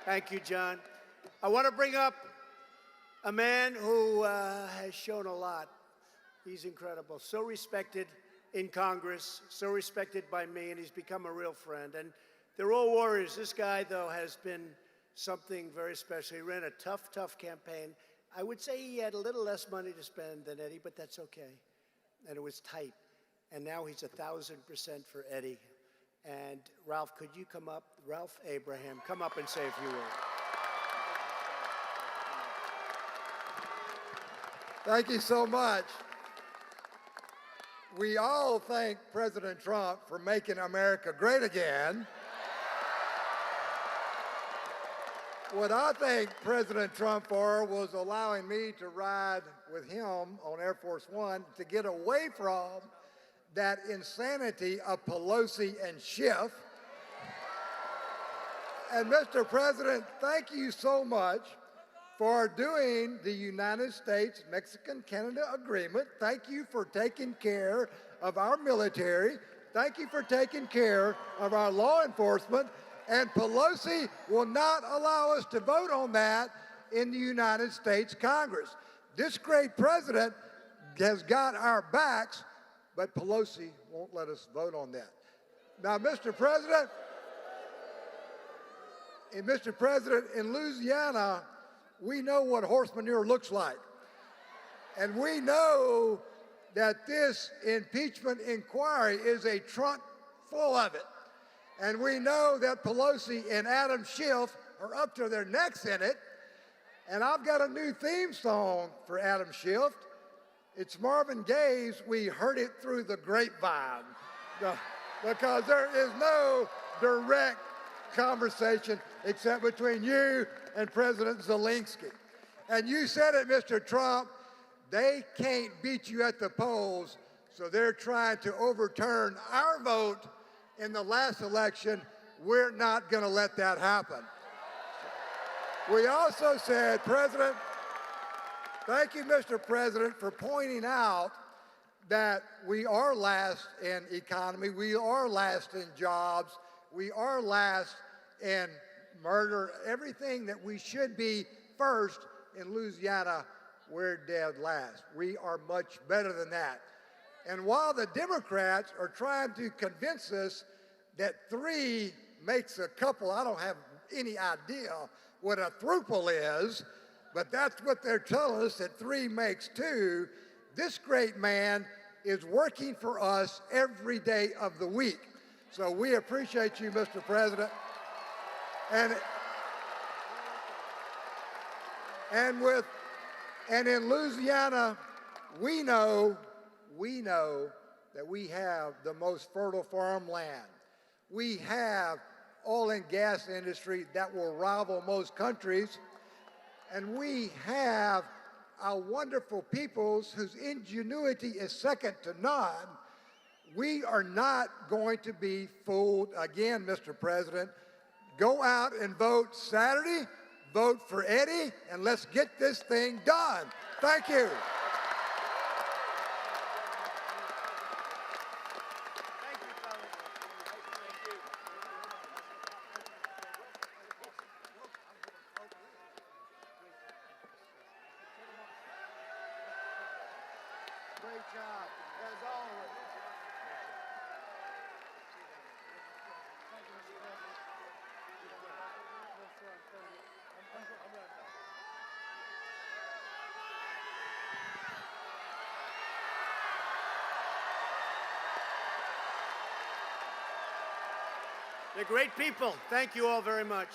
Thank you, John. I want to bring up a man who has shown a lot. He's incredible. So respected in Congress, so respected by me, and he's become a real friend. And they're all warriors. This guy, though, has been something very special. He ran a tough, tough campaign. I would say he had a little less money to spend than Eddie, but that's okay. And it was tight. And now he's 1,000% for Eddie. And Ralph, could you come up? Ralph Abraham, come up and say a few words. Thank you so much. We all thank President Trump for making America great again. What I thank President Trump for was allowing me to ride with him on Air Force One to get away from that insanity of Pelosi and Schiff. And Mr. President, thank you so much for doing the United States-Mexican-Canada agreement. Thank you for taking care of our military. Thank you for taking care of our law enforcement. And Pelosi will not allow us to vote on that in the United States Congress. This great president has got our backs, but Pelosi won't let us vote on that. Now, Mr. President, in Louisiana, we know what horse manure looks like. And we know that this impeachment inquiry is a trunk full of it. And we know that Pelosi and Adam Schiff are up to their necks in it. And I've got a new theme song for Adam Schiff. It's Marvin Gaye's "We Heard It Through the Grapevine," because there is no direct conversation except between you and President Zelensky. And you said it, Mr. Trump, they can't beat you at the polls, so they're trying to overturn our vote in the last election. We're not going to let that happen. We also said, President, thank you, Mr. President, for pointing out that we are last in economy, we are last in jobs, we are last in murder, everything that we should be first in Louisiana, we're dead last. We are much better than that. And while the Democrats are trying to convince us that 3 makes a couple, I don't have any idea what a throuple is, but that's what they're telling us, that 3 makes 2. This great man is working for us every day of the week. So we appreciate you, Mr. President. And in Louisiana, we know that we have the most fertile farmland. We have oil and gas industry that will rival most countries. And we have our wonderful peoples whose ingenuity is second to none. We are not going to be fooled again, Mr. President. Go out and vote Saturday, vote for Eddie, and let's get this thing done. Thank you. Great job, as always. They're great people. Thank you all very much.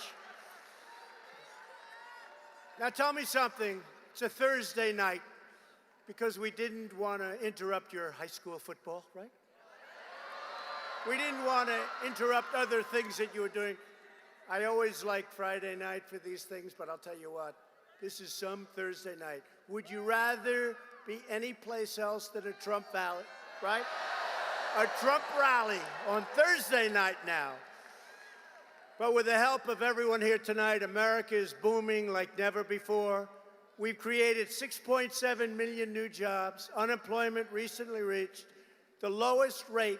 Now tell me something. It's a Thursday night because we didn't want to interrupt your high school football, right? We didn't want to interrupt other things that you were doing. I always like Friday night for these things, but I'll tell you what, this is some Thursday night. Would you rather be any place else than a Trump rally, right? A Trump rally on Thursday night now. But with the help of everyone here tonight, America is booming like never before. We've created 6.7 million new jobs. Unemployment recently reached the lowest rate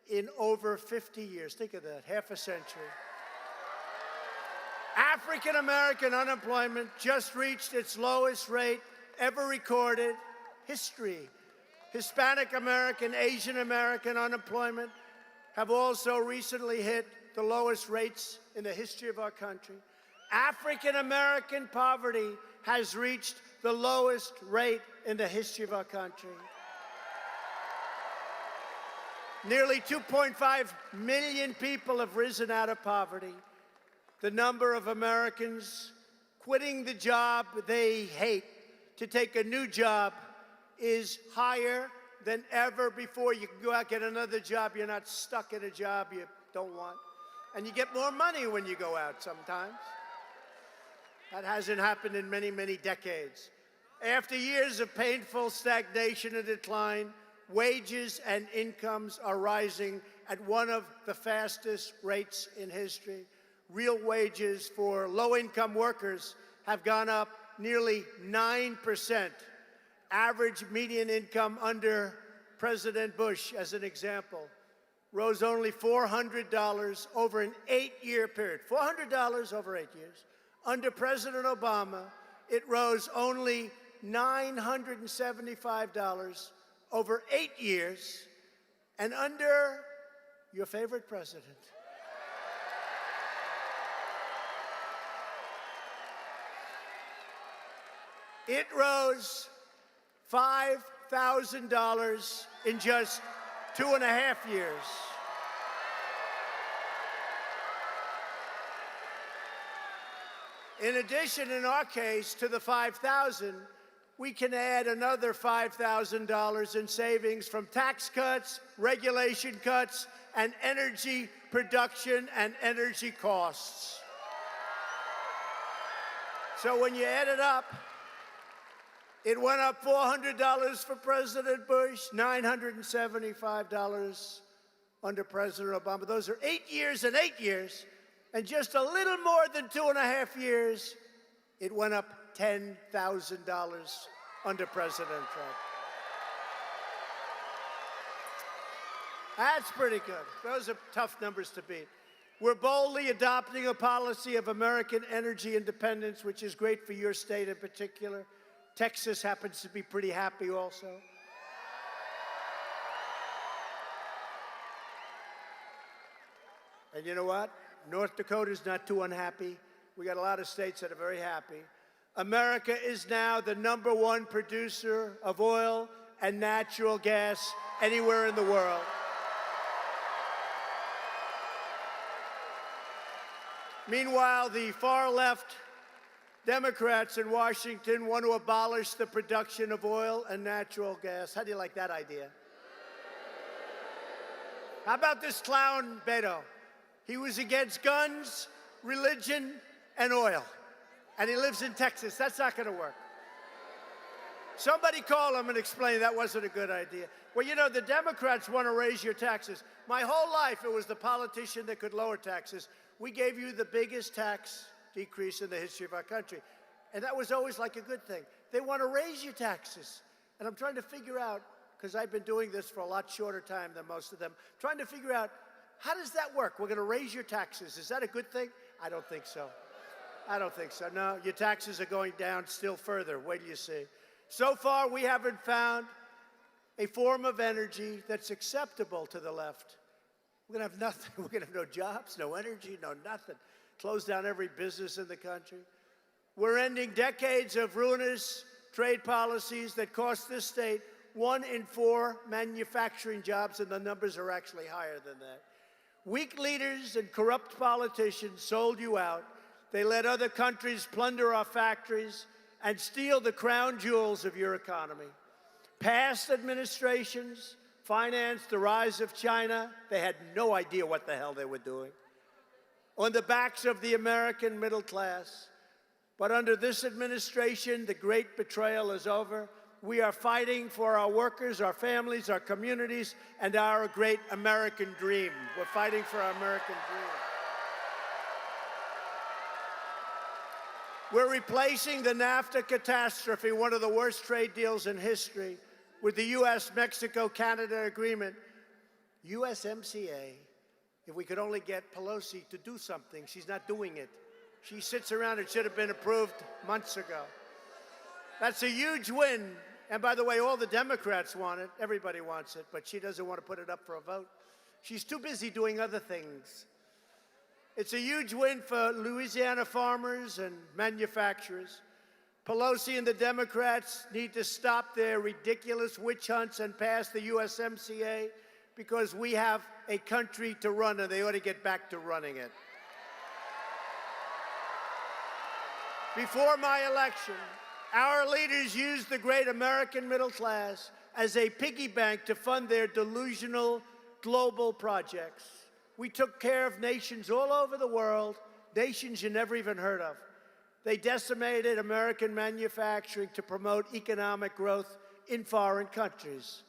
in over 50 years. Think of that, half a century. African-American unemployment just reached its lowest rate ever recorded. History. Hispanic-American, Asian-American unemployment have also recently hit the lowest rates in the history of our country. African-American poverty has reached the lowest rate in the history of our country. Nearly 2.5 million people have risen out of poverty. The number of Americans quitting the job they hate to take a new job is higher than ever before. You can go out, get another job. You're not stuck in a job you don't want. And you get more money when you go out sometimes. That hasn't happened in many, many decades. After years of painful stagnation and decline, wages and incomes are rising at one of the fastest rates in history. Real wages for low-income workers have gone up nearly 9%. Average median income under President Bush, as an example, rose only $400 over an 8-year period. $400 over 8 years. Under President Obama, it rose only $975 over 8 years. And under your favorite president, it rose $5,000 in just 2.5 years. In addition, in our case, to the $5,000, we can add another $5,000 in savings from tax cuts, regulation cuts, and energy production and energy costs. So when you add it up, it went up $400 for President Bush, $975 under President Obama. Those are 8 years and 8 years. And just a little more than 2.5 years, it went up $10,000 under President Trump. That's pretty good. Those are tough numbers to beat. We're boldly adopting a policy of American energy independence, which is great for your state in particular. Texas happens to be pretty happy also. And you know what? North Dakota's not too unhappy. We got a lot of states that are very happy. America is now the #1 producer of oil and natural gas anywhere in the world. Meanwhile, the far-left Democrats in Washington want to abolish the production of oil and natural gas. How do you like that idea? How about this clown, Beto? He was against guns, religion, and oil. And he lives in Texas. That's not going to work. Somebody call him and explain that wasn't a good idea. Well, you know, the Democrats want to raise your taxes. My whole life, it was the politician that could lower taxes. We gave you the biggest tax decrease in the history of our country. And that was always like a good thing. They want to raise your taxes. And I'm trying to figure out, because I've been doing this for a lot shorter time than most of them, trying to figure out, how does that work? We're going to raise your taxes. Is that a good thing? I don't think so. I don't think so. No, your taxes are going down still further. Wait till you see. So far, we haven't found a form of energy that's acceptable to the left. We're going to have nothing. We're going to have no jobs, no energy, no nothing. Close down every business in the country. We're ending decades of ruinous trade policies that cost this state 1 in 4 manufacturing jobs, and the numbers are actually higher than that. Weak leaders and corrupt politicians sold you out. They let other countries plunder our factories and steal the crown jewels of your economy. Past administrations financed the rise of China. They had no idea what the hell they were doing. On the backs of the American middle class. But under this administration, the great betrayal is over. We are fighting for our workers, our families, our communities, and our great American dream. We're fighting for our American dream. We're replacing the NAFTA catastrophe, one of the worst trade deals in history, with the U.S.-Mexico-Canada agreement. USMCA, if we could only get Pelosi to do something, she's not doing it. She sits around. It should have been approved months ago. That's a huge win. And by the way, all the Democrats want it. Everybody wants it, but she doesn't want to put it up for a vote. She's too busy doing other things. It's a huge win for Louisiana farmers and manufacturers. Pelosi and the Democrats need to stop their ridiculous witch hunts and pass the USMCA because we have a country to run, and they ought to get back to running it. Before my election, our leaders used the great American middle class as a piggy bank to fund their delusional global projects. We took care of nations all over the world, nations you never even heard of. They decimated American manufacturing to promote economic growth in foreign countries.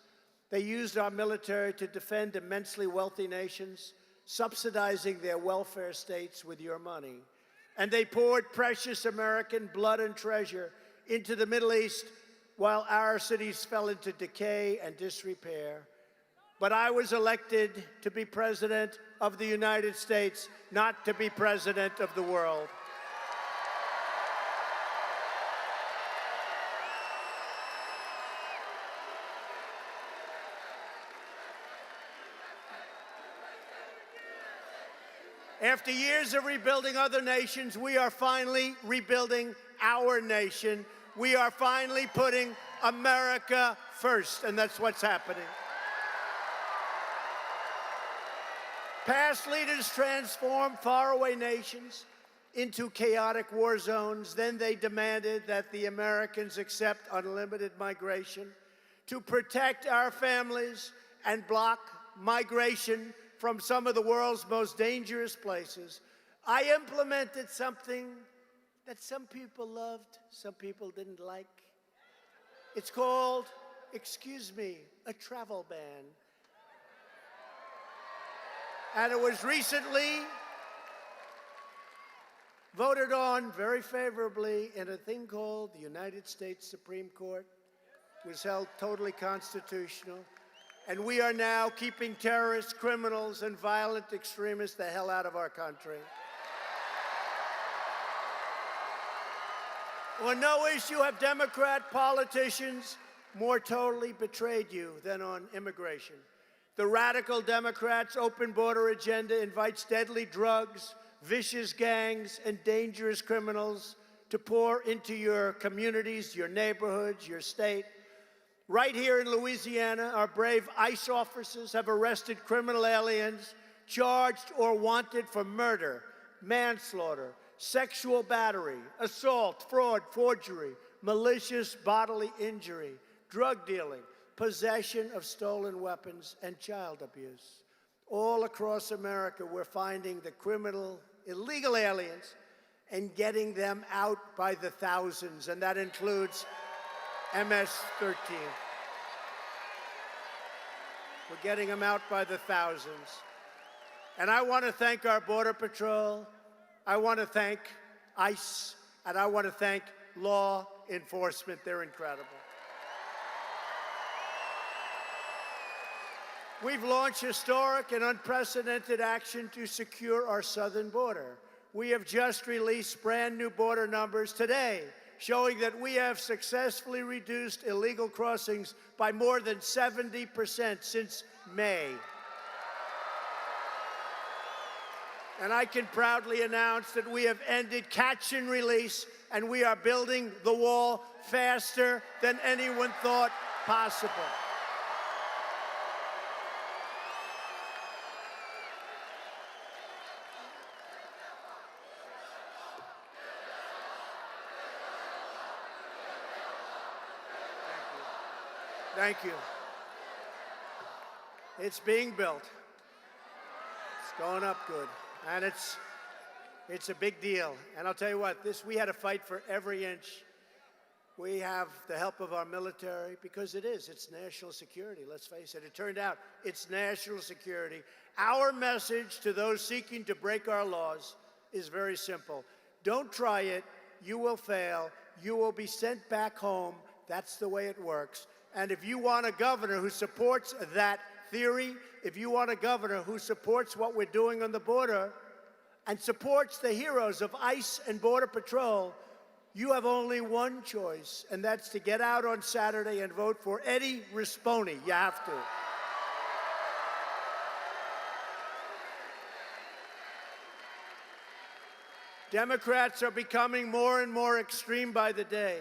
They used our military to defend immensely wealthy nations, subsidizing their welfare states with your money. And they poured precious American blood and treasure into the Middle East while our cities fell into decay and disrepair. But I was elected to be president of the United States, not to be president of the world. After years of rebuilding other nations, we are finally rebuilding our nation. We are finally putting America first, and that's what's happening. Past leaders transformed faraway nations into chaotic war zones. Then they demanded that the Americans accept unlimited migration to protect our families and block migration from some of the world's most dangerous places. I implemented something that some people loved, some people didn't like. It's called, excuse me, a travel ban. And it was recently voted on very favorably in a thing called the United States Supreme Court. It was held totally constitutional. And we are now keeping terrorists, criminals, and violent extremists the hell out of our country. On no issue have Democrat politicians more totally betrayed you than on immigration. The radical Democrats' open border agenda invites deadly drugs, vicious gangs, and dangerous criminals to pour into your communities, your neighborhoods, your state. Right here in Louisiana, our brave ICE officers have arrested criminal aliens charged or wanted for murder, manslaughter, sexual battery, assault, fraud, forgery, malicious bodily injury, drug dealing, possession of stolen weapons, and child abuse. All across America, we're finding the criminal, illegal aliens and getting them out by the thousands, and that includes MS-13. We're getting them out by the thousands. And I want to thank our Border Patrol, I want to thank ICE, and I want to thank law enforcement. They're incredible. We've launched historic and unprecedented action to secure our southern border. We have just released brand new border numbers today, showing that we have successfully reduced illegal crossings by more than 70% since May. And I can proudly announce that we have ended catch and release, and we are building the wall faster than anyone thought possible. Thank you. It's being built. It's going up good. And it's a big deal. And I'll tell you what, we had to fight for every inch. We have the help of our military because it's national security. Let's face it. It turned out it's national security. Our message to those seeking to break our laws is very simple. Don't try it. You will fail. You will be sent back home. That's the way it works. And if you want a governor who supports that theory, if you want a governor who supports what we're doing on the border and supports the heroes of ICE and Border Patrol, you have only one choice, and that's to get out on Saturday and vote for Eddie Rispone. You have to. Democrats are becoming more and more extreme by the day.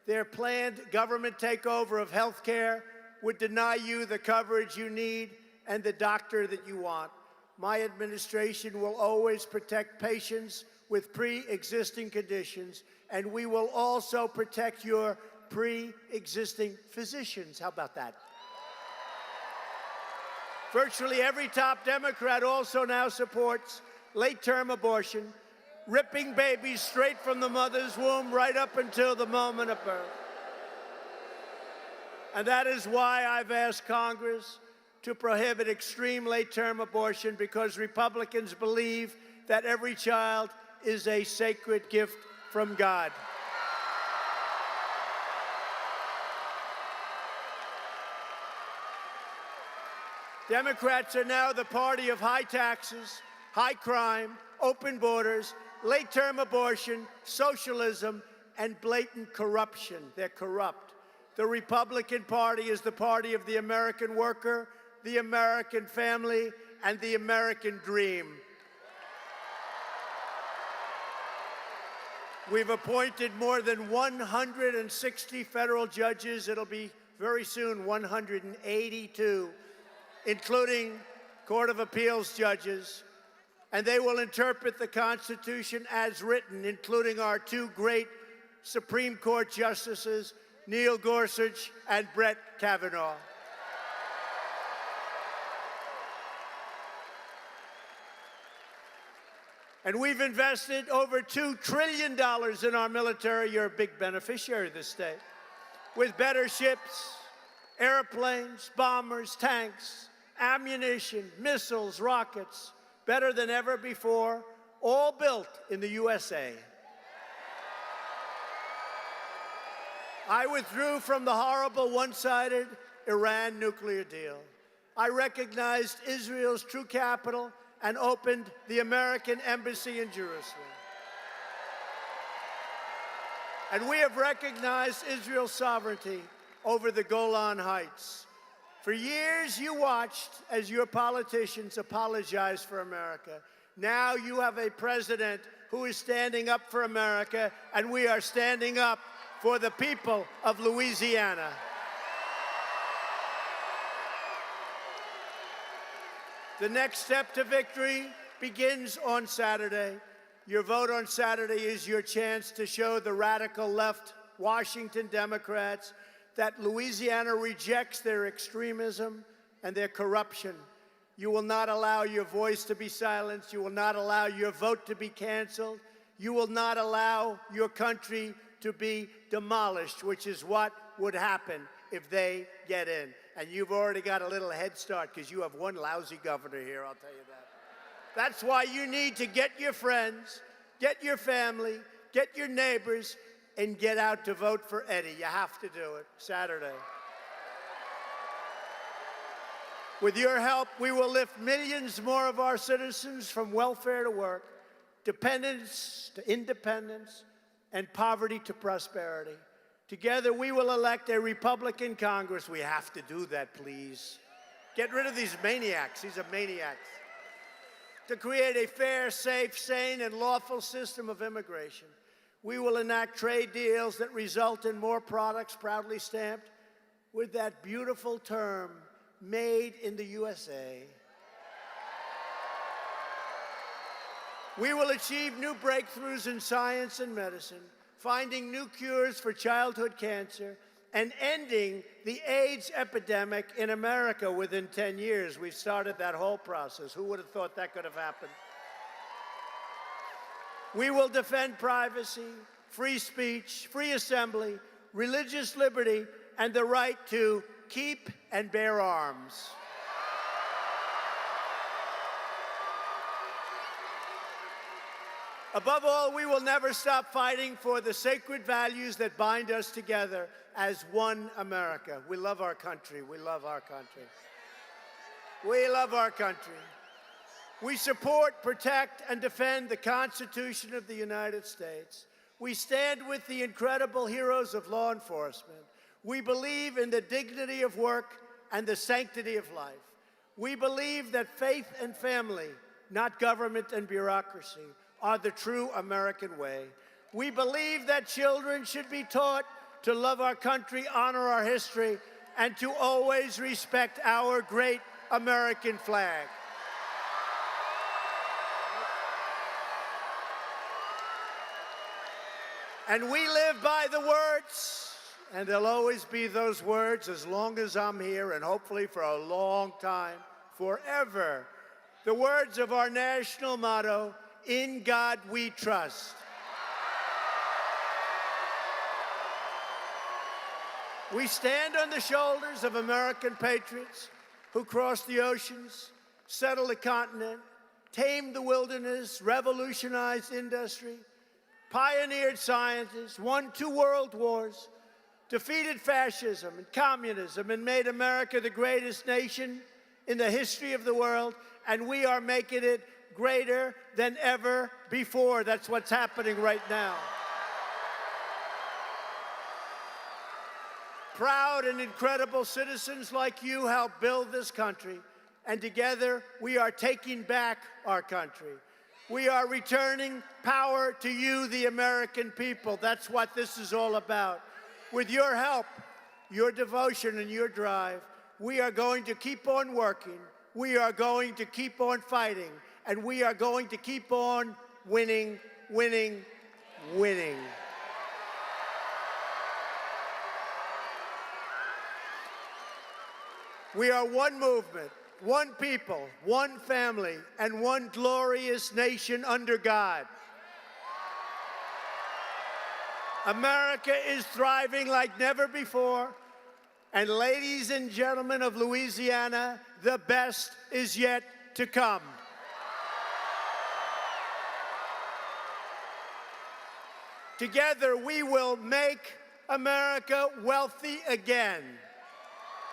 Their planned government takeover of health care would deny you the coverage you need and the doctor that you want. My administration will always protect patients with pre-existing conditions, and we will also protect your pre-existing physicians. How about that? Virtually every top Democrat also now supports late-term abortion, ripping babies straight from the mother's womb right up until the moment of birth. And that is why I've asked Congress to prohibit extreme late-term abortion, because Republicans believe that every child is a sacred gift from God. Democrats are now the party of high taxes, high crime, open borders, late-term abortion, socialism, and blatant corruption. They're corrupt. The Republican Party is the party of the American worker, the American family, and the American dream. We've appointed more than 160 federal judges. It'll be very soon 182, including Court of Appeals judges. And they will interpret the Constitution as written, including our two great Supreme Court justices, Neil Gorsuch and Brett Kavanaugh. And we've invested over $2 trillion in our military. You're a big beneficiary of this state. With better ships, airplanes, bombers, tanks, ammunition, missiles, rockets, better than ever before, all built in the USA. I withdrew from the horrible one-sided Iran nuclear deal. I recognized Israel's true capital and opened the American embassy in Jerusalem. And we have recognized Israel's sovereignty over the Golan Heights. For years, you watched as your politicians apologized for America. Now you have a president who is standing up for America, and we are standing up for the people of Louisiana. The next step to victory begins on Saturday. Your vote on Saturday is your chance to show the radical left Washington Democrats that Louisiana rejects their extremism and their corruption. You will not allow your voice to be silenced. You will not allow your vote to be canceled. You will not allow your country to be demolished, which is what would happen if they get in. And you've already got a little head start because you have one lousy governor here, I'll tell you that. That's why you need to get your friends, get your family, get your neighbors, and get out to vote for Eddie. You have to do it Saturday. With your help, we will lift millions more of our citizens from welfare to work, dependence to independence, and poverty to prosperity. Together, we will elect a Republican Congress. We have to do that, please. Get rid of these maniacs. These are maniacs. To create a fair, safe, sane, and lawful system of immigration. We will enact trade deals that result in more products proudly stamped with that beautiful term, made in the USA. We will achieve new breakthroughs in science and medicine, finding new cures for childhood cancer and ending the AIDS epidemic in America within 10 years. We've started that whole process. Who would have thought that could have happened? We will defend privacy, free speech, free assembly, religious liberty, and the right to keep and bear arms. Above all, we will never stop fighting for the sacred values that bind us together as one America. We love our country. We love our country. We love our country. We support, protect, and defend the Constitution of the United States. We stand with the incredible heroes of law enforcement. We believe in the dignity of work and the sanctity of life. We believe that faith and family, not government and bureaucracy, are the true American way. We believe that children should be taught to love our country, honor our history, and to always respect our great American flag. And we live by the words, and there'll always be those words as long as I'm here, and hopefully for a long time, forever. The words of our national motto, "In God we trust." We stand on the shoulders of American patriots who crossed the oceans, settled the continent, tamed the wilderness, revolutionized industry, pioneered scientists, won 2 world wars, defeated fascism and communism, and made America the greatest nation in the history of the world, and we are making it greater than ever before. That's what's happening right now. Proud and incredible citizens like you help build this country, and together we are taking back our country. We are returning power to you, the American people. That's what this is all about. With your help, your devotion, and your drive, we are going to keep on working. We are going to keep on fighting. And we are going to keep on winning, winning, winning. We are one movement, one people, one family, and one glorious nation under God. America is thriving like never before. And ladies and gentlemen of Louisiana, the best is yet to come. Together, we will make America wealthy again.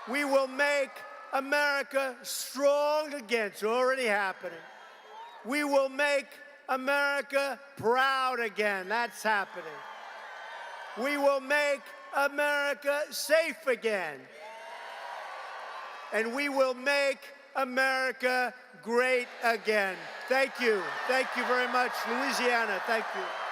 We will make America strong again. It's already happening. We will make America proud again. That's happening. We will make America safe again. And we will make America great again. Thank you. Thank you very much, Louisiana. Thank you.